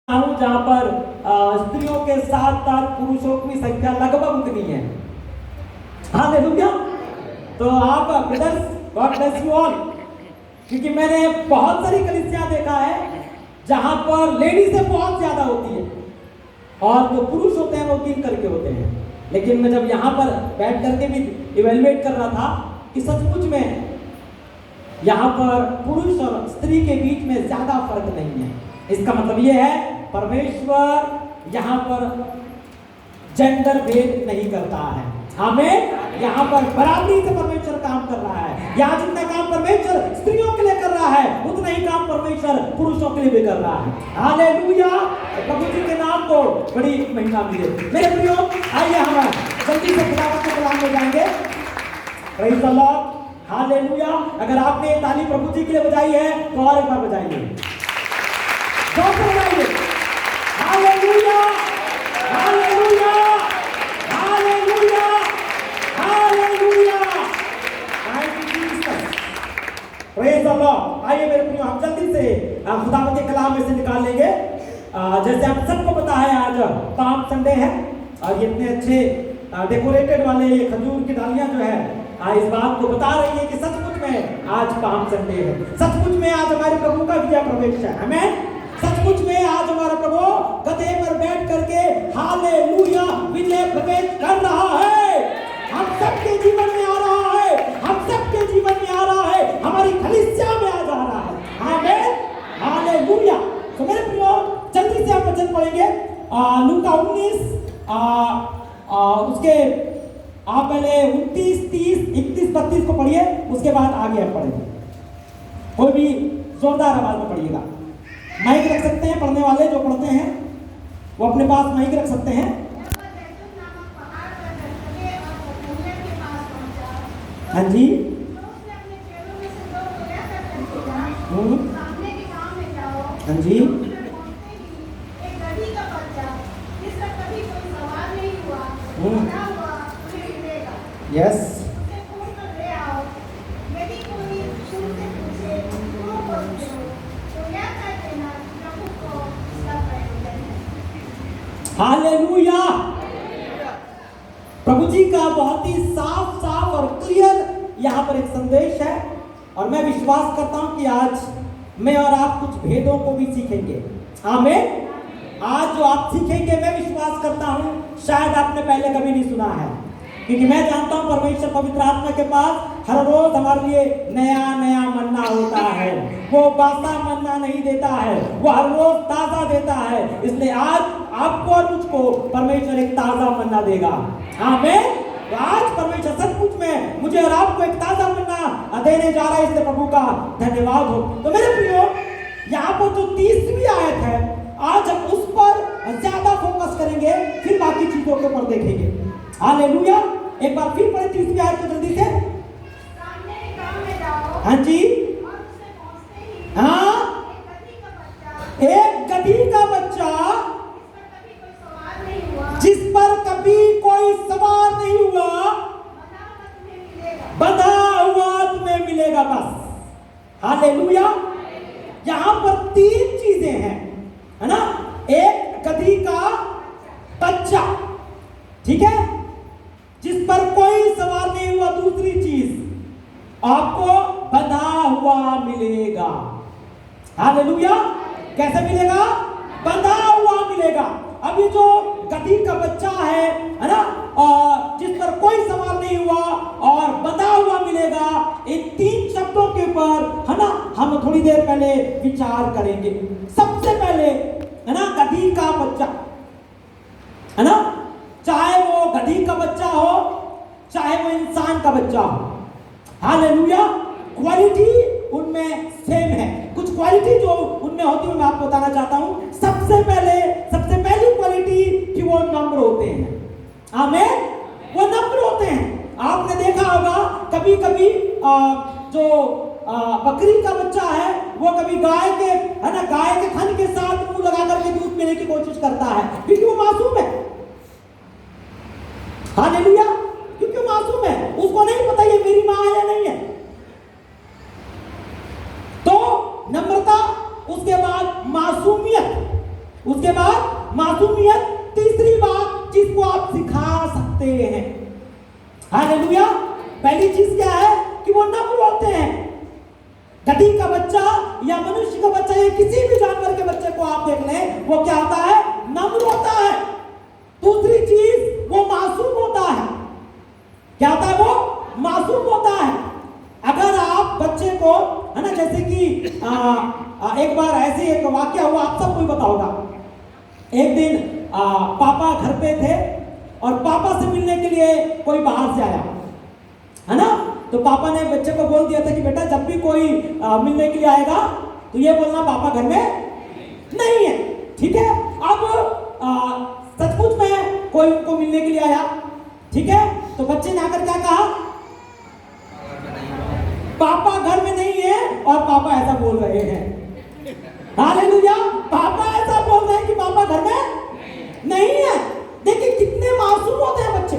हूं जहां पर स्त्रियों के साथ साथ पुरुषों की संख्या लगभग उतनी है। हालेलुया। तो आप brothers, God bless you all. क्योंकि मैंने बहुत सारी कलीसिया देखा है जहां पर लेडीजें बहुत ज्यादा होती है और जो पुरुष होते हैं वो 3 करके होते हैं। लेकिन मैं जब यहाँ पर बैठ करके भी इवेलुएट कर रहा था कि सचमुच में यहाँ पर पुरुष और स्त्री के बीच में ज्यादा फर्क नहीं है। इसका मतलब ये है परमेश्वर यहाँ पर जेंडर भेद नहीं करता है। हमें यहाँ पर बराबरी से परमेश्वर काम कर रहा है। यहाँ जितना काम परमेश्वर स्त्रियों के लिए कर रहा है उतना ही काम परमेश्वर पुरुषों के लिए भी कर रहा है। हालेलुया। प्रभु जी के नाम को बड़ी महिमा मिले। मेरे प्रियो, आइए हम जल्दी से खुदावंत के कलाम में जाएंगे। Praise the Lord. हालेलुया। अगर आपने ताली प्रभु जी के लिए बजाई है तो और एक बार बजाइए, बजाइए। Hallelujah, hallelujah, hallelujah, hallelujah. Thank you Jesus. Praise the Lord. आइए मेरे प्रियो, हम जल्दी से खुदावंत के कलाम में से निकाल लेंगे। जैसे आप सबको पता है आज पाम संडे है और ये इतने अच्छे डेकोरेटेड वाले ये खजूर की डालियां जो है इस बात को बता रही है कि सचमुच में आज पाम संडे है। सचमुच में आज हमारे प्रभु का विजय प्रवेश है। आमीन। सचमुच में आज हमारा प्रभु गधे पर बैठ करके हालेलुया विजय प्रवेश कर रहा है। हम सबके जीवन में आ रहा है, हम सबके जीवन में आ रहा है, हमारी कलीसिया में आ जा रहा है। आमीन। हालेलुया। तो मेरे प्रियो, जल्दी से आप वचन पढ़ेंगे लूका 19 उसके आप पहले 29, 30, 31, 32 को पढ़िए, उसके बाद आगे आप पढ़ेंगे। कोई भी जोरदार आवाज में पढ़िएगा। माइक रख सकते हैं, पढ़ने वाले जो पढ़ते हैं वो अपने पास माइक रख सकते हैं। हाँ जी। हाँ जी। यस। हालेलुया। प्रभु जी का बहुत ही साफ साफ और क्लियर यहाँ पर एक संदेश है और मैं विश्वास करता हूं कि आज मैं और आप कुछ भेदों को भी सीखेंगे। आमीन। आज जो आप सीखेंगे मैं विश्वास करता हूं शायद आपने पहले कभी नहीं सुना है, क्योंकि मैं जानता हूं परमेश्वर पवित्र आत्मा के पास हर रोज हमारे लिए नया नया मन्ना होता है। वो बासा मन्ना नहीं देता है, वो हर रोज ताजा देता है। इसलिए आज आपको और मुझको परमेश्वर एक ताजा मन्ना देगा। आमीन। तो आज परमेश्वर सचमुच में मुझे और आपको एक ताजा मन्ना देने जा रहा है, इसलिए प्रभु का धन्यवाद हो। तो मेरे प्रियो, यहाँ पर जो 30वीं आयत है आज हम उस पर ज्यादा फोकस करेंगे, फिर बाकी चीजों के ऊपर देखेंगे। हालेलुया। एक बार फिर पढ़े 30वीं आयत को जल्दी से। हाँ जी। हाँ, एक गधी का बच्चा जिस पर कभी कोई सवार नहीं हुआ, बंधा हुआ तुम्हें मिलेगा। बस। हालेलुया। यहां पर 3 चीजें हैं, है ना। एक गधी का बच्चा, ठीक है, जिस पर कोई सवार नहीं हुआ। दूसरी चीज, आपको बंधा हुआ मिलेगा। हालेलुया। कैसे मिलेगा? बंधा हुआ मिलेगा। अभी जो गधी का बच्चा है ना, और जिस पर कोई सवार नहीं हुआ और बंधा हुआ मिलेगा, इन 3 शब्दों के ऊपर, है ना, हम थोड़ी देर पहले विचार करेंगे। सबसे पहले, है ना, गधी का बच्चा, है ना, चाहे वो गधी का बच्चा हो चाहे वो इंसान का बच्चा हो। हालेलुया। क्वालिटी उनमें सेम है। कुछ क्वालिटी जो उनमें होती है मैं आपको बताना चाहता हूं। सबसे पहली क्वालिटी कि वो नम्र होते हैं। आमीन। वो नम्र होते हैं। आपने देखा होगा कभी कभी जो बकरी का बच्चा है वो कभी गाय के, है ना, गाय के थन के साथ मुंह लगा करके दूध पीने की कोशिश करता है, क्योंकि वो मासूम है। हालेलुया। क्योंकि मासूम है, उसको नहीं पता ये मेरी मां है या नहीं है। तो नम्रता, उसके बाद मासूमियत, उसके बाद मासूमियत, तीसरी बात जिसको आप सिखा सकते हैं। हालेलुया। पहली चीज क्या है कि वो नम्र होते हैं। गधी का बच्चा या मनुष्य का बच्चा या किसी भी जानवर के बच्चे को आप देख लें, वो क्या होता है? नम्र होता है। दूसरी चीज, वो मासूम होता है। क्या होता है? वो मासूम होता है। अगर आप बच्चे को, है ना, जैसे कि एक बार ऐसे एक वाक्य हुआ, आप सबको ही पता होगा। एक दिन पापा घर पे थे और पापा से मिलने के लिए कोई बाहर से आया, है ना। तो पापा ने बच्चे को बोल दिया था कि बेटा जब भी कोई मिलने के लिए आएगा तो ये बोलना पापा घर में नहीं है, ठीक है। अब सचमुच में कोई उनको मिलने के लिए आया, ठीक है। तो बच्चे ने आकर क्या कहा? पापा घर में नहीं है, और पापा ऐसा बोल रहे हैं। हालेलुया। पापा ऐसा बोल रहे हैं कि पापा घर में नहीं है। देखिए कितने मासूम होते हैं बच्चे।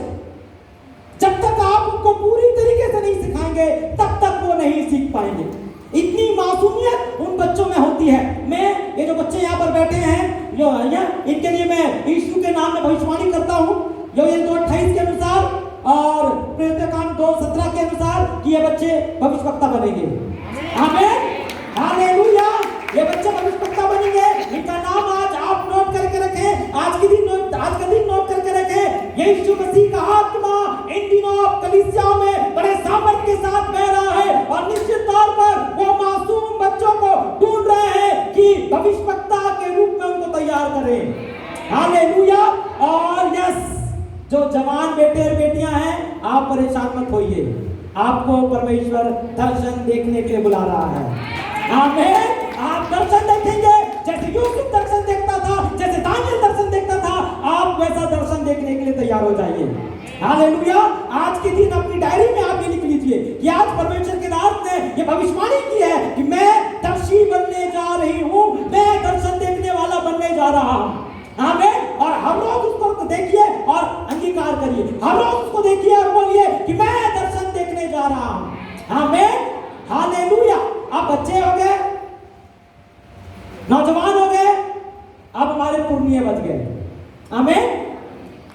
जब तक आप उनको पूरी तरीके से नहीं सिखाएंगे तब तक वो नहीं सीख पाएंगे। इतनी मासूमियत उन बच्चों में होती है। मैं, ये जो बच्चे यहाँ पर बैठे हैं, जो इनके लिए मैं यीशु के नाम में भविष्यवाणी करता हूँ, योएल 2:28 के अनुसार और प्रेरित काम 2:17 के अनुसार कि ये बच्चे भविष्यवक्ता बनेंगे। आमीन। हालेलुया। ये बच्चे भविष्यवक्ता बनेंगे। इनका नाम आज आप नोट करके रखें। आज का दिन नोट करके रखें। यीशु मसीह का आत्मा इन दिनों कलीसियाओं में बड़े सामर्थ के साथ बह रहा है और निश्चित तौर पर वो मासूम बच्चों को ढूंढ रहे हैं कि भविष्यवक्ता के रूप में उनको तैयार करें। हालेलुया। और यस, जो जवान बेटे और बेटियां हैं, आप परेशान मत होइए। आपको परमेश्वर दर्शन देखने के लिए बुला रहा है। आमीन। आप दर्शन देखेंगे, जैसे यूसुफ दर्शन देखता था, जैसे दानियल दर्शन देखता था, आप वैसा दर्शन देखने के लिए तैयार हो जाइए। हालेलुया। आज के दिन अपनी डायरी में आप ये लिख लीजिए कि आज परमेश्वर के दास ने ये भविष्यवाणी की है कि मैं दर्शी बनने जा रही हूँ, मैं दर्शन देखने वाला बनने जा रहा हूँ। आमीन। और हर रोज उसको देखिए और अंगीकार करिए। हर रोज उसको देखिए और बोलिए कि मैं दर्शन देखने जा रहा हूं। आमीन। हालेलुया। आप बच्चे हो गए, नौजवान हो गए, अब हमारे पुरनिये बच गए। आमीन।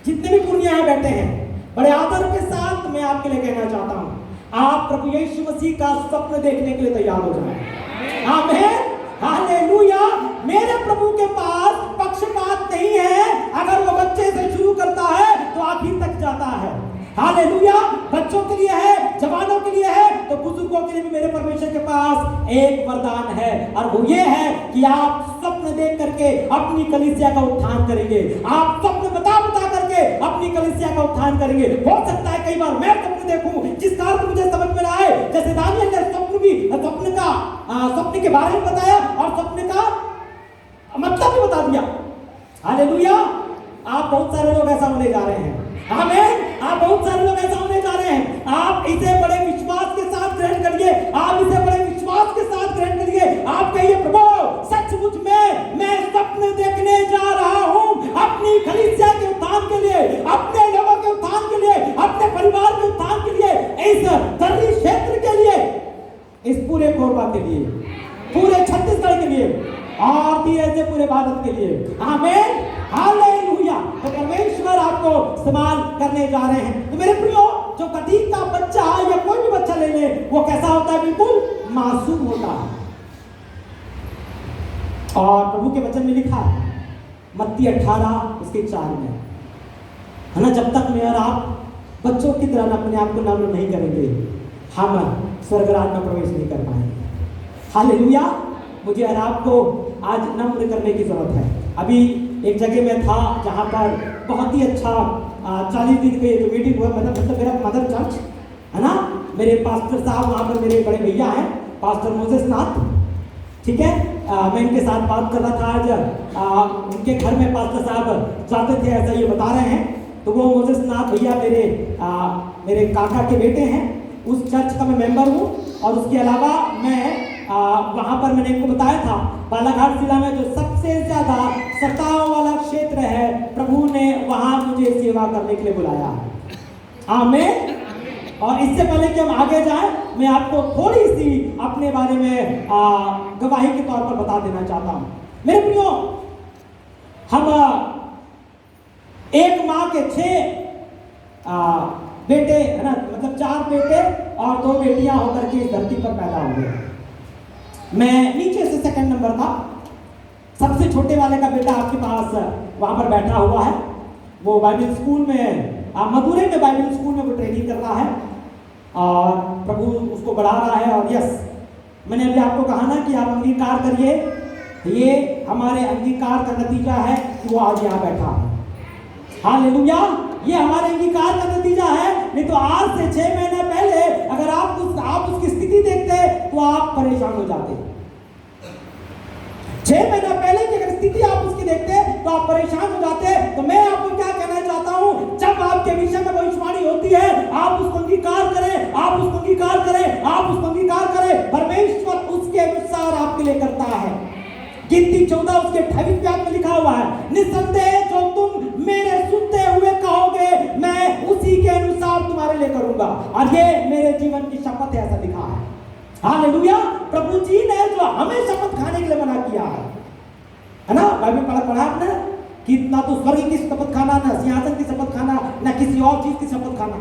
जितने भी पुरनिये हैं बैठे हैं, बड़े आदर के साथ मैं आपके लिए कहना चाहता हूं, आप प्रभु यीशु मसीह का स्वप्न देखने के लिए तैयार हो जाएं। आमीन। हालेलुया। मेरे प्रभु के पास पक्षपात नहीं है। अगर वो बच्चे से शुरू करता है तो आखिर तक जाता है। हालेलुया। बच्चों के लिए है, जवानों के लिए है, तो बुजुर्गों के लिए भी मेरे परमेश्वर के पास एक वरदान है, और वो ये है कि आप स्वप्न देख करके अपनी कलीसिया का उत्थान करेंगे। आप स्वप्न बता करके अपनी कलीसिया का उत्थान करेंगे। हो सकता है कई बार मैं स्वप्न देखूं जिसका अर्थ मुझे समझ में आए, जैसे दानियल ने स्वप्न के बारे में बताया और स्वप्न का मतलब भी बता दिया। हालेलुया। आप बहुत सारे लोग ऐसा होने जा रहे हैं। आमीन। आप बहुत सारे लोग ऐसा होने जा रहे हैं। आप इसे बड़े विश्वास के साथ ग्रहण करिए। आप इसे बड़े विश्वास के साथ ग्रहण करिए। आप कहिए प्रभु सचमुच में मैं स्वप्न देखने जा रहा हूं, अपनी कलीसिया के उत्थान के लिए, अपने लोगों के उत्थान के लिए, अपने परिवार के उत्थान के लिए, इस दर्री क्षेत्र के लिए, इस पूरे कोरबा के लिए, पूरे छत्तीसगढ़ के लिए और धीरे से पूरे भारत के लिए। आमीन। हालेलुया। तो परमेश्वर आपको इस्तेमाल करने जा रहे हैं। तो मेरे प्रियो, जो गधी का बच्चा या कोई भी बच्चा ले ले, वो कैसा होता है? बिल्कुल मासूम होता है। और प्रभु के वचन में लिखा है मत्ती 18:4 में, है ना, जब तक मैं और आप बच्चों की तरह अपने आप को नम्र नहीं करेंगे, हम स्वर्गराज में प्रवेश नहीं कर पाएंगे। हालेलुया। मुझे और आपको आज नम्र करने की जरूरत है। अभी एक जगह में था जहाँ पर बहुत ही अच्छा 40 दिन के जो मीटिंग हुआ, मतलब मेरा मदर चर्च है ना, मेरे पास्टर साहब वहाँ पर मेरे बड़े भैया हैं, पास्टर मोसेस नाथ, ठीक है। मैं इनके साथ बात कर रहा था आज। उनके घर में पास्टर साहब जाते थे, ऐसा ये बता रहे हैं। तो वो मोसेस नाथ भैया मेरे काका के बेटे हैं। उस चर्च का मैं मेंबर हूँ। और उसके अलावा मैं वहाँ पर मैंने इनको बताया था, बालाघाट जिला में जो सबसे ज्यादा सताव वाला क्षेत्र है, प्रभु ने वहाँ मुझे सेवा करने के लिए बुलाया है। आमीन। और इससे पहले कि हम आगे जाएं, मैं आपको थोड़ी सी अपने बारे में गवाही के तौर पर बता देना चाहता हूँ। मेरे प्रियो, हम एक माँ के 6 बेटे है ना, मतलब 4 बेटे और 2 बेटियां होकर के इस धरती पर पैदा हुए। मैं नीचे से सेकंड नंबर था। सबसे छोटे वाले का बेटा आपके पास वहां पर बैठा हुआ है। वो बाइबल स्कूल में मदुरै में बाइबल स्कूल में वो ट्रेनिंग कर रहा है और प्रभु उसको बढ़ा रहा है। और यस, मैंने अभी आपको कहा ना कि आप अंगीकार करिए, ये हमारे अंगीकार का नतीजा है कि वो आज यहाँ बैठा है। हालेलुया, ये हमारे अंगीकार का नतीजा है। नहीं तो आज से 6 महीने पहले अगर आप उसकी स्थिति देखते तो आप परेशान हो जाते। 6 महीना पहले की अगर स्थिति आप उसकी देखते तो आप परेशान हो जाते। तो मैं आपको क्या कहना चाहता हूं, जब आपके विषय में भविष्यवाणी होती है, आप उसको अंगीकार करें, आप उसको अंगीकार करें, आप उसको अंगीकार करें। परमेश्वर उसके अनुसार आपके लिए करता है। गिनती 14 उसके 28 में लिखा हुआ है, निसंदेह जो तुम मेरे सुनते हुए कहोगे मैं उसी के अनुसार तुम्हारे लिए करूंगा, और ये मेरे जीवन की शपथ है, ऐसा लिखा है। हालेलुया, प्रभु जी ने जो हमें शपथ खाने के लिए मना किया है ना। बाइबल पढ़ा आपने कि ना तो स्वर्ग की शपथ खाना, ना सिंहासन की शपथ खाना, ना किसी और चीज की शपथ खाना।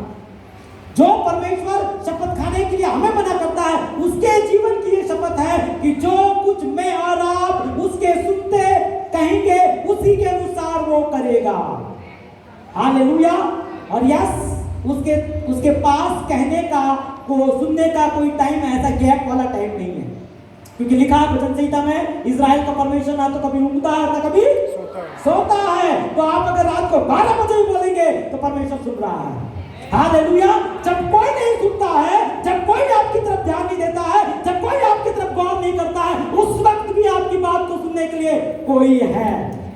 जो परमेश्वर शपथ खाने के लिए हमें मना करता है, उसके जीवन की ये शपथ है कि जो कुछ मैं और आप उसके सुनते कहेंगे उसी के अनुसार वो करेगा। हालेलुया। और यस, उसके पास कहने का को सुनने का कोई टाइम, ऐसा गैप वाला टाइम नहीं है, क्योंकि लिखा है वचन संहिता में, इजराइल का परमेश्वर ना तो कभी ऊँगता है ना कभी सोता है। तो आप अगर रात को 12 बजे ही बोलेंगे तो परमेश्वर सुन रहा है। हालेलुया। जब कोई नहीं सुनता है, जब कोई आपकी तरफ ध्यान नहीं देता है, जब कोई आपकी तरफ गौर नहीं करता है, उस वक्त भी आपकी बात को सुनने के लिए कोई है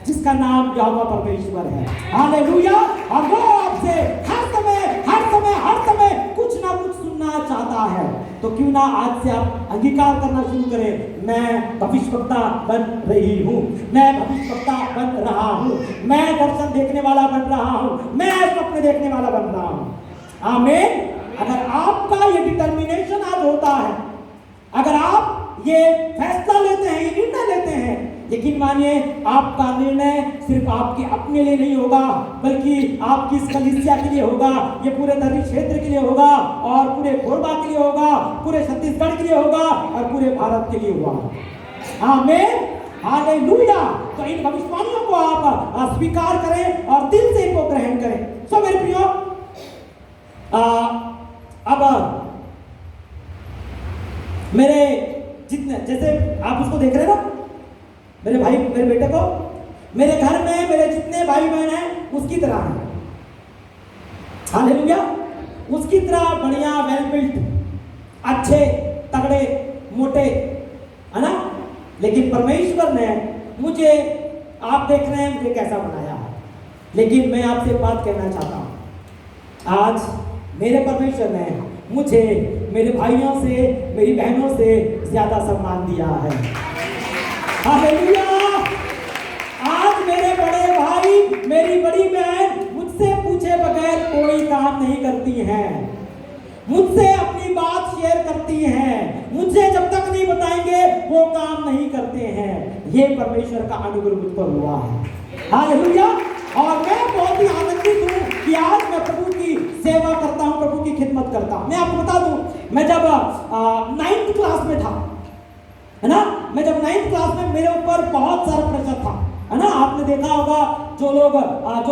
जिसका नाम यहोवा परमेश्वर है। हालेलुया। और वो आपसे हर समय कुछ ना कुछ सुनना चाहता है। तो क्यों ना आज से आप अंगीकार करना शुरू करें, मैं भविष्यवक्ता बन रही हूँ, मैं भविष्यवक्ता बन रहा हूँ, मैं दर्शन देखने वाला बन रहा हूँ, मैं स्वप्न देखने वाला बन रहा हूँ। आमीन। अगर आपका ये डिटर्मिनेशन आज होता है, अगर आप ये फैसला लेते हैं, ये निर्णय लेते हैं, यकीन मानिए आपका निर्णय सिर्फ आपके अपने लिए नहीं होगा, बल्कि आपकी इस कलीसिया के लिए होगा, ये पूरे धरती क्षेत्र के लिए होगा, और पूरे कोरबा के लिए होगा, पूरे छत्तीसगढ़ के लिए होगा, और पूरे भारत के लिए होगा। आमीन। हालेलुया। तो इन भविष्यवाणियों को आप स्वीकार करें और दिल से इनको ग्रहण करें। सो मेरे प्रियो, अब मेरे जितने, जैसे आप उसको देख रहे हैं ना, मेरे भाई, मेरे बेटे को, मेरे घर में मेरे जितने भाई बहन हैं उसकी तरह हैं। हालेलुया। उसकी तरह बढ़िया, वेल बिल्ट, अच्छे, तगड़े, मोटे, है ना। लेकिन परमेश्वर ने मुझे, आप देख रहे हैं मुझे कैसा बनाया है, लेकिन मैं आपसे बात कहना चाहता हूं, आज मेरे परमेश्वर ने मुझे मेरे भाइयों से, मेरी बहनों से ज्यादा सम्मान दिया है। हालेलुया। आज मेरे बड़े भाई, मेरी बड़ी बहन मुझसे पूछे बगैर कोई काम नहीं करती हैं, मुझसे अपनी बात शेयर करती हैं, मुझे जब तक नहीं बताएंगे वो काम नहीं करते हैं। ये परमेश्वर का अनुग्रह मुझ पर हुआ है। हालेलुया। और मैं बहुत ही आनंदित हूँ कि आज मैं प्रभु की सेवा करता हूँ, प्रभु की खिदमत करता हूँ। मैं आपको बता दूँ, मैं जब 9th क्लास में था, है ना, मैं जब 9th क्लास में, मेरे ऊपर बहुत सारा प्रेशर था, है ना। आपने देखा होगा जो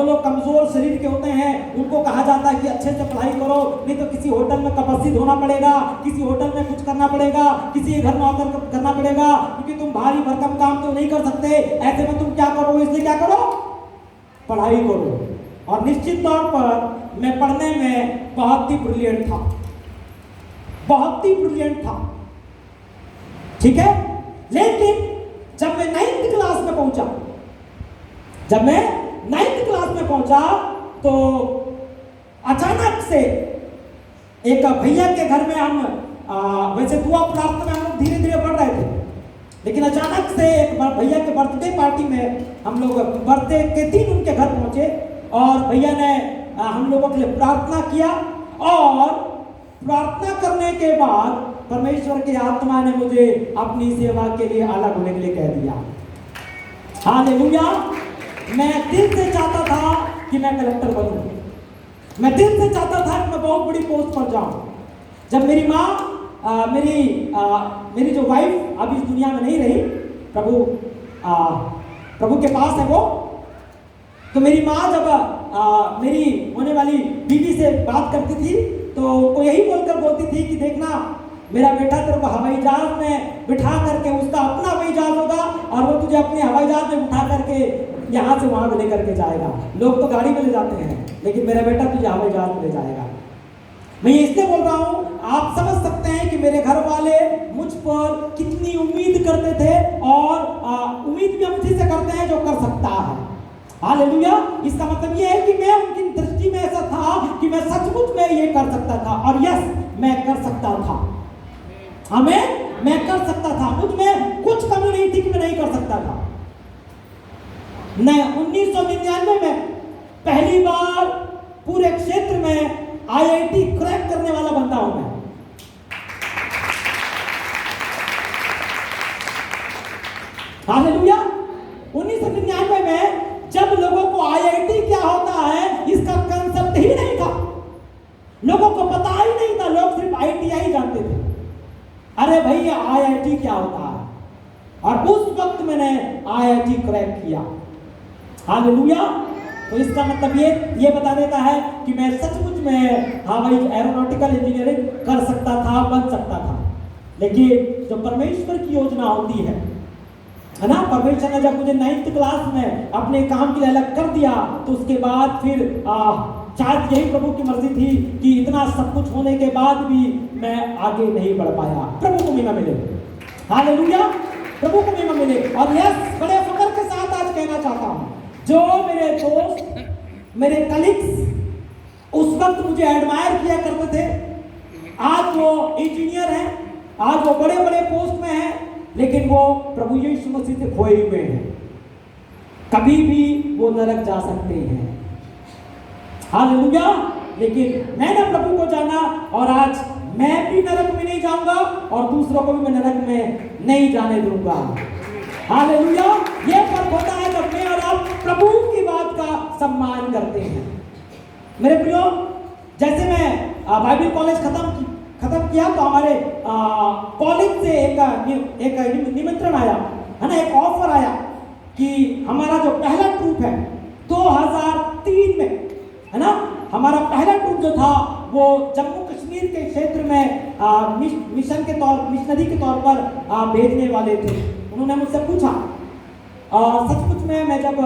लोग कमजोर शरीर के होते हैं उनको कहा जाता है कि अच्छे से पढ़ाई करो, नहीं तो किसी होटल में उपस्थित होना पड़ेगा, किसी होटल में कुछ करना पड़ेगा, किसी घर में आकर करना पड़ेगा, क्योंकि तुम भारी भरकम काम तो नहीं कर सकते। ऐसे में तुम क्या करो, इसलिए क्या करो, पढ़ाई करो। और निश्चित तौर पर मैं पढ़ने में बहुत ही ब्रिलियंट था, बहुत ही ब्रिलियंट था, ठीक है। लेकिन जब मैं 9th क्लास में पहुंचा, तो अचानक से एक भैया के घर में हम वैसे दुआ प्रार्थना में हम लोग धीरे धीरे बढ़ रहे थे, लेकिन अचानक से एक भैया के बर्थडे पार्टी में हम लोग बर्थडे के दिन उनके घर पहुंचे, और भैया ने हम लोगों के लिए प्रार्थना किया, और प्रार्थना करने के बाद परमेश्वर की आत्मा ने मुझे अपनी सेवा के लिए अलग होने के लिए कह दिया। हालेलुया। मैं दिल से चाहता था कि मैं कलेक्टर बनूं, मैं दिल से चाहता था कि मैं बहुत बड़ी पोस्ट पर जाऊं। जब मेरी माँ मेरी जो वाइफ अभी इस दुनिया में नहीं रही, प्रभु के पास है वो, तो मेरी माँ जब मेरी होने वाली बीवी से बात करती थी तो वो यही बोलकर बोलती थी कि देखना मेरा बेटा तेरे को हवाई जहाज में बिठा करके, उसका अपना हवाई जहाज होगा और वो तुझे अपने हवाई जहाज में उठा करके यहाँ से वहाँ लेकर के जाएगा। लोग तो गाड़ी में ले जाते हैं, लेकिन मेरा बेटा तुझे हवाई जहाज में ले जाएगा। मैं ये इसलिए बोल रहा हूँ, आप समझ सकते हैं कि मेरे घर वाले मुझ पर कितनी उम्मीद करते थे और उम्मीद भी हम उसी से करते हैं जो कर सकता है। हालेलुया। इसका मतलब ये है कि मैं उनकी दृष्टि में ऐसा था कि मैं सचमुच में ये कर सकता था, और यस मैं कर सकता था। मैं कर सकता था, मुझ में कुछ कमी नहीं थी कि मैं नहीं कर सकता था। 1999 में पहली बार पूरे क्षेत्र में IIT क्रैक करने वाला बंदा हूं मैं। हालेलुया। 1999 में जब लोगों को IIT क्या होता है इसका कंसेप्ट ही नहीं था, लोगों को पता ही नहीं था, लोग सिर्फ ITI जानते थे। अरे भैया IIT क्या होता है, और उस वक्त मैंने IIT क्रैक किया। हालेलुया। तो इसका मतलब ये बता देता है कि मैं सचमुच में हवाई एरोनॉटिकल इंजीनियरिंग कर सकता था, बन सकता था। लेकिन जो परमेश्वर की योजना होती है ना, परमेश्वर ने जब मुझे 9th क्लास में अपने काम के लिए अलग कर दिया तो उसके बाद फिर शायद यही प्रभु की मर्जी थी कि इतना सब कुछ होने के बाद भी मैं आगे नहीं बढ़ पाया। प्रभु को महिमा मिले। हालेलुया। प्रभु को महिमा मिले। और यस, बड़े फख्र के साथ आज कहना चाहता हूं, जो मेरे दोस्त, मेरे कलीग्स उस वक्त मुझे एडमायर किया करते थे, आज वो इंजीनियर हैं, आज वो बड़े बड़े पोस्ट में हैं, लेकिन वो प्रभु यीशु मसीह से खोए हुए हैं। कभी भी वो नरक जा सकते हैं। हालेलुया। लेकिन मैंने प्रभु को जाना और आज मैं भी नरक में नहीं जाऊंगा और दूसरों को भी मैं नरक में नहीं जाने दूंगा। हालेलुया। ये फर्क होता है जब मैं और आप प्रभु की बात का सम्मान करते हैं। मेरे प्रियो, जैसे मैं बाइबल कॉलेज खत्म किया तो हमारे कॉलेज से एक निमंत्रण आया है ना, एक ऑफर आया कि हमारा जो पहला ट्रूप है 2003 में है ना, हमारा पहला ट्रूप जो था वो जम्मू कश्मीर के क्षेत्र में मिशनरी के तौर पर भेजने वाले थे। उन्होंने मुझसे पूछा, सचमुच में मैं जब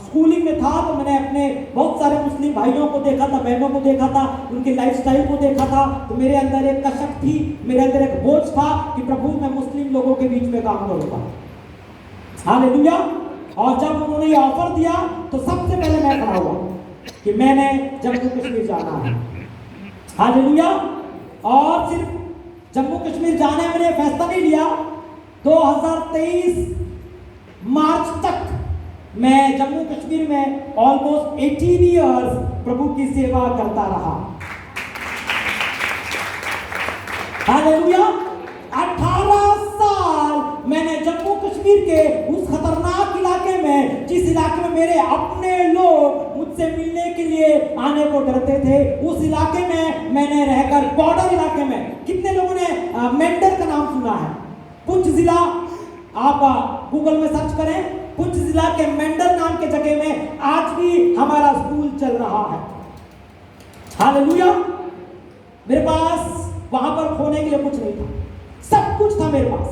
स्कूलिंग में था तो मैंने अपने बहुत सारे मुस्लिम भाइयों को देखा था, बहनों को देखा था, उनके लाइफस्टाइल को देखा था, तो मेरे अंदर एक कशक थी, मेरे अंदर एक बोझ था कि प्रभु मैं मुस्लिम लोगों के बीच में काम करूंगा। हालेलुया। और जब उन्होंने ये ऑफर दिया तो सबसे पहले मैं खड़ा हुआ कि मैंने जम्मू कश्मीर जाना है। हालेलुया। और सिर्फ जम्मू कश्मीर जाने मैंने फैसला नहीं लिया, 2023 मार्च तक मैं जम्मू कश्मीर में ऑलमोस्ट 18 इयर्स प्रभु की सेवा करता रहा। हालेलुया। 18 साल मैंने जम्मू कश्मीर के उस खतरनाक इलाके में, जिस इलाके में मेरे अपने लोग मुझसे मिलने के लिए आने को डरते थे, उस इलाके में मैंने रहकर, बॉर्डर इलाके में, कितने लोगों ने मेंढर का नाम सुना है? पुंछ जिला, आप गूगल में सर्च करें, पुंछ जिला के मेंढर नाम के जगह में आज भी हमारा स्कूल चल रहा है। हालेलुया। मेरे पास वहां पर खोने के लिए कुछ नहीं था, सब कुछ था मेरे पास।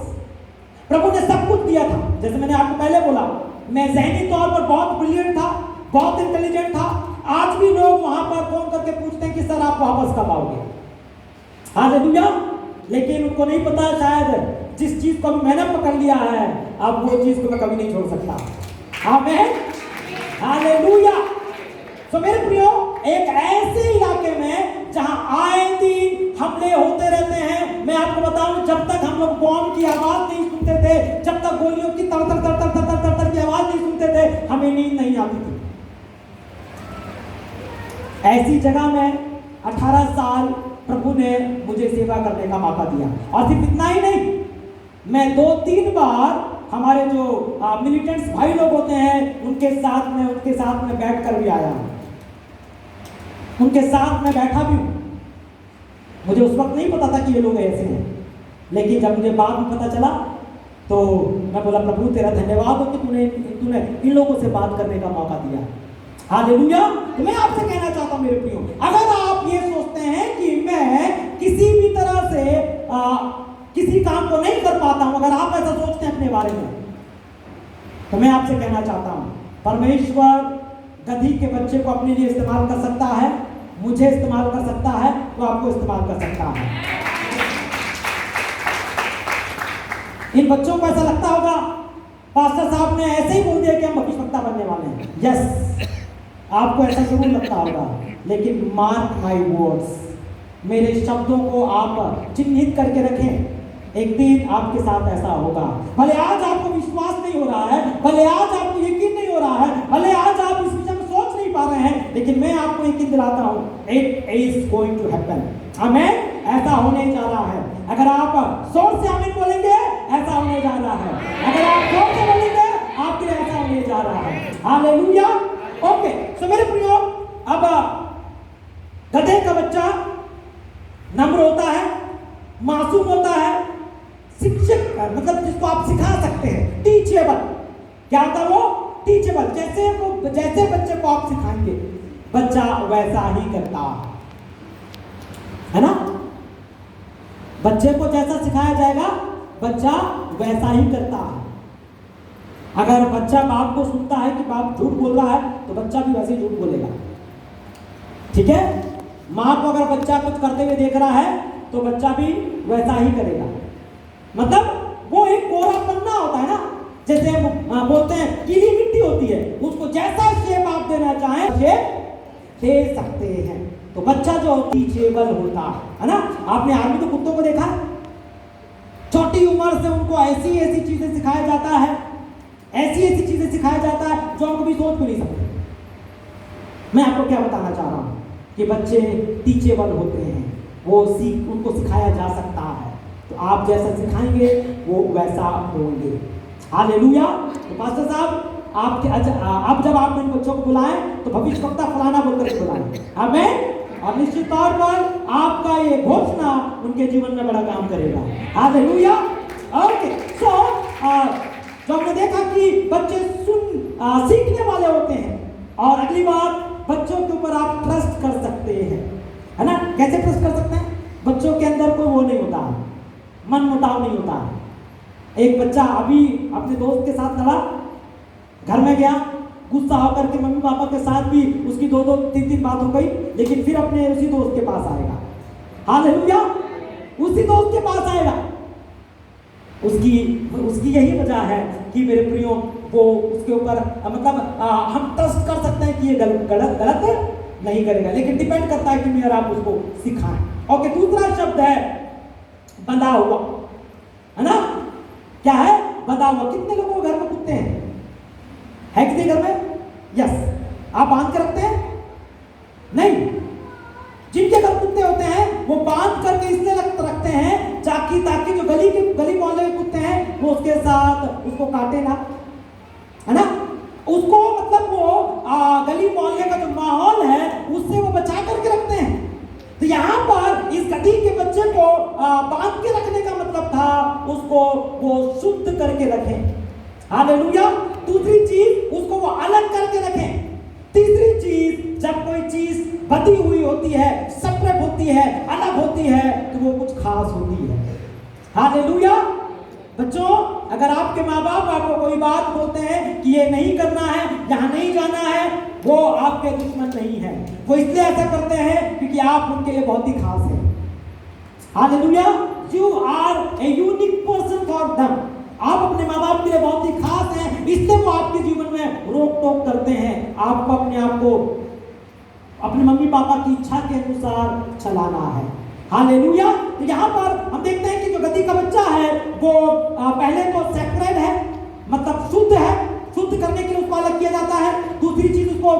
प्रभु ने सब कुछ दिया था। जैसे मैंने आपको पहले बोला, मैं ज़हनी तौर पर बहुत ब्रिलियंट था, बहुत इंटेलिजेंट था। आज भी लोग वहां पर फोन करके पूछते हैं कि सर आप वापस कब आओगे। हालेलुया। लेकिन उनको नहीं पता शायद जिस चीज को मैंने पकड़ लिया है, अब वो चीज को मैं कभी नहीं छोड़ सकता। आमीन। हालेलुया। तो मेरे प्रियो, एक ऐसे इलाके में जहां आए दिन हमले होते रहते हैं, मैं आपको बताऊं, जब तक हम लोग बॉम्ब की आवाज नहीं सुनते थे, जब तक गोलियों की तर तर तर तर तर तर तर की आवाज नहीं सुनते थे, हमें नींद नहीं आती थी। ऐसी जगह में 18 साल प्रभु ने मुझे सेवा करने का मौका दिया। और सिर्फ इतना ही नहीं, मैं 2-3 बार हमारे जो मिलिटेंट्स भाई लोग होते हैं उनके साथ में बैठ कर भी आया हूं, उनके साथ में बैठा भी हूं। मुझे उस वक्त नहीं पता था कि ये लोग ऐसे हैं, लेकिन जब मुझे बाद में पता चला तो मैं बोला प्रभु तेरा धन्यवाद हो कि तूने इन लोगों से बात करने का मौका दिया। हालेलुया। तो मैं आपसे कहना चाहता हूं मेरे प्रियो, अगर आप ये सोचते हैं कि मैं किसी भी तरह से किसी काम को नहीं कर पाता हूं, अगर आप ऐसा सोचते हैं अपने बारे में, तो मैं आपसे कहना चाहता हूं परमेश्वर गधी के बच्चे को अपने लिए इस्तेमाल कर सकता है, मुझे इस्तेमाल कर सकता है, तो आपको इस्तेमाल कर सकता है। इन बच्चों को ऐसा लगता होगा पास्टर साहब ने ऐसे ही बोल दिया कि हम भविष्यवक्ता बनने वाले हैं। यस, आपको ऐसा जरूर लगता होगा, लेकिन मार्क माय वर्ड्स, मेरे शब्दों को आप चिन्हित करके रखें, एक दिन आपके साथ ऐसा होगा। भले आज आपको विश्वास नहीं हो रहा है, भले आज आपको यकीन नहीं हो रहा है, भले आज आप इस विषय में सोच नहीं पा रहे हैं, लेकिन मैं आपको यकीन दिलाता हूं, it is going to happen. Amen. ऐसा होने जा रहा है। अगर आप जोर से आमीन बोलेंगे, ऐसा होने जा रहा है। अगर आप जोर से बोलेंगे, आपके लिए ऐसा होने जा रहा है। हालेलुया। ओके, सो मेरे प्रियो, अब गधे का बच्चा नम्र होता है, मासूम होता है, शिक्षक मतलब जिसको आप सिखा सकते हैं, टीचेबल। क्या होता है वो? टीचेबल। जैसे बच्चे को आप सिखाएंगे, बच्चा वैसा ही करता है ना। बच्चे को जैसा सिखाया जाएगा, बच्चा वैसा ही करता है। अगर बच्चा बाप को सुनता है कि बाप झूठ बोल रहा है, तो बच्चा भी वैसे ही झूठ बोलेगा। ठीक है। माँ को अगर बच्चा कुछ करते हुए देख रहा है, तो बच्चा भी वैसा ही करेगा। मतलब वो एक कोरा पन्ना होता है ना, जैसे हम बोलते हैं गीली मिट्टी होती है, उसको जैसा शेप आप देना चाहें शेप दे सकते हैं। तो बच्चा जो टीचेबल होता है ना। आपने आर्मी के कुत्तों को देखा, छोटी उम्र से उनको ऐसी ऐसी चीजें सिखाया जाता है, ऐसी चीजें सिखाया जाता है जो हम कभी सोच भी नहीं सकते। मैं आपको क्या बताना चाह रहा हूं कि बच्चे टीचेबल होते हैं, उनको सिखाया जा सकता है। तो आप जैसा सिखाएंगे वो वैसा होंगे। हालेलुया। तो पास्टर साहब आप जब आप इन बच्चों को बुलाएं तो भविष्यवक्ता फलाना बोलकर बुलाएं। आमीन। और निश्चित तौर पर आपका ये घोषणा उनके जीवन में बड़ा काम करेगा। हालेलुया। ओके, सो जो हमने देखा कि बच्चे सीखने वाले होते हैं, और अगली बात, बच्चों के ऊपर आप ट्रस्ट कर सकते हैं, है ना। कैसे ट्रस्ट कर सकते हैं? बच्चों के अंदर कोई वो नहीं होता, मन मुटाव नहीं होता। एक बच्चा अभी अपने दोस्त के साथ लड़ा, घर में गया, गुस्सा होकर के मम्मी पापा के साथ भी उसकी दो तीन बात हो गई, लेकिन फिर अपने उसी दोस्त के पास आएगा। हालेलुया। उसी दोस्त के पास आएगा। उसकी यही वजह है कि मेरे प्रियो, वो उसके ऊपर मतलब हम ट्रस्ट कर सकते हैं कि ये गलत नहीं करेगा, लेकिन डिपेंड करता है कि मैं और आप उसको सिखाएं। ओके, दूसरा शब्द है बंधा हुआ, है ना। क्या है? बंधा हुआ। कितने लोगों के घर में कुत्ते हैं? है किसी घर में? यस। आप बांध के रखते हैं? नहीं। जिनके घर कुत्ते होते हैं वो बांध करके इसलिए रखते हैं ताकि जो गली मोहल्ले के कुत्ते हैं वो उसके साथ उसको काटे ना, है ना। उसको मतलब वो गली मोहल्ले का जो माहौल है उससे वो बचा करके रखते हैं। तो यहाँ पर इस गधी के बच्चे को बांध के रखने का मतलब था उसको वो शुद्ध करके रखें। हालेलुया। दूसरी चीज, उसको वो अलग करके रखें। तीसरी चीज, जब कोई चीज बंधी हुई होती है, सेपरेट होती है, अलग होती है, तो वो कुछ खास होती है। हालेलुया। बच्चों, अगर आपके माँ बाप आपको कोई बात बोलते हैं कि ये नहीं करना है, यहाँ नहीं जाना है, वो आपके दुश्मन नहीं है। वो इसलिए ऐसा करते हैं क्योंकि आप उनके लिए बहुत ही खास हैं। Hallelujah. You are a unique person for them. आप अपने माँ बाप के लिए बहुत ही खास हैं, इसलिए वो आपके जीवन में रोक टोक करते हैं। आपको अपने आप को अपने मम्मी पापा की इच्छा के अनुसार चलाना है। हालेलुया। तो यहाँ पर हम देखते हैं कि जो गधी का बच्चा है वो पहले तो सेक्रेड है, मतलब शुद्ध है, शुद्ध करने के लिए उसको अलग किया जाता है। दूसरी चीज, उसको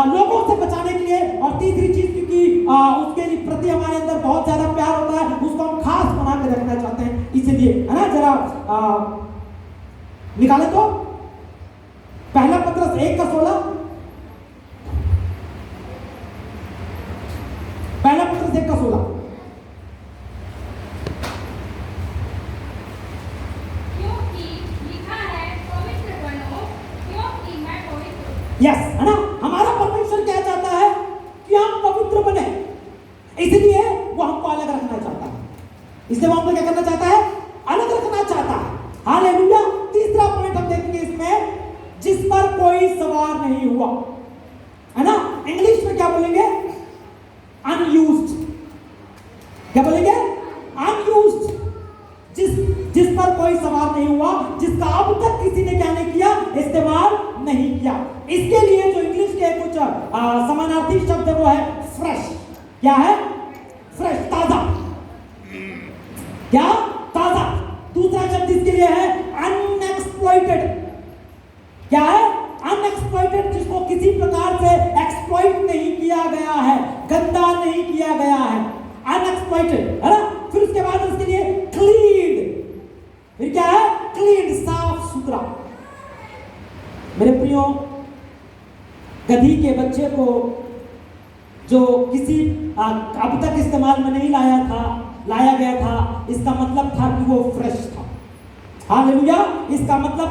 लोगों से बचाने के लिए, और तीसरी चीज क्योंकि उसके प्रति हमारे अंदर बहुत ज्यादा प्यार होता है, उसको हम खास बना के रखना चाहते हैं, इसलिए, है ना। जरा निकाले तो पहला पत्रस 1:16, पहला पत्रस 1:16। यस, है ना। हमारा परमेश्वर क्या चाहता है कि हम पवित्र बने, इसलिए वो हमको अलग रखना चाहता है। इसलिए वो हमको क्या करना चाहता है? अलग रखना चाहता है। हालेलुया। तीसरा पॉइंट हम देखेंगे इसमें, जिस पर कोई सवार नहीं हुआ, है ना। इंग्लिश में क्या बोलेंगे? अनयूज्ड। क्या बोलेंगे? अनयूज्ड। जिस पर कोई सवार नहीं हुआ, जिसका अब तक किसी ने क्या नहीं किया? इस्तेमाल नहीं किया। इसके लिए जो इंग्लिश के कुछ समानार्थी शब्द है वो है फ्रेश। क्या है? फ्रेश, ताजा। क्या? ताजा। दूसरा शब्द इसके लिए है अनएक्सप्लॉइटेड। क्या है? अनएक्सप्लॉइटेड, जिसको किसी प्रकार से एक्सप्लॉइट नहीं किया गया है, गंदा नहीं किया गया है, अनएक्सप्लॉइटेड, है ना। फिर उसके बाद उसके लिए क्लीन। फिर क्या है? क्लीन, साफ सुथरा। मेरे प्रियो, गधी के बच्चे को जो किसी अब तक इस्तेमाल में नहीं लाया गया था, इसका मतलब था कि वो फ्रेश था। हालेलुया। इसका मतलब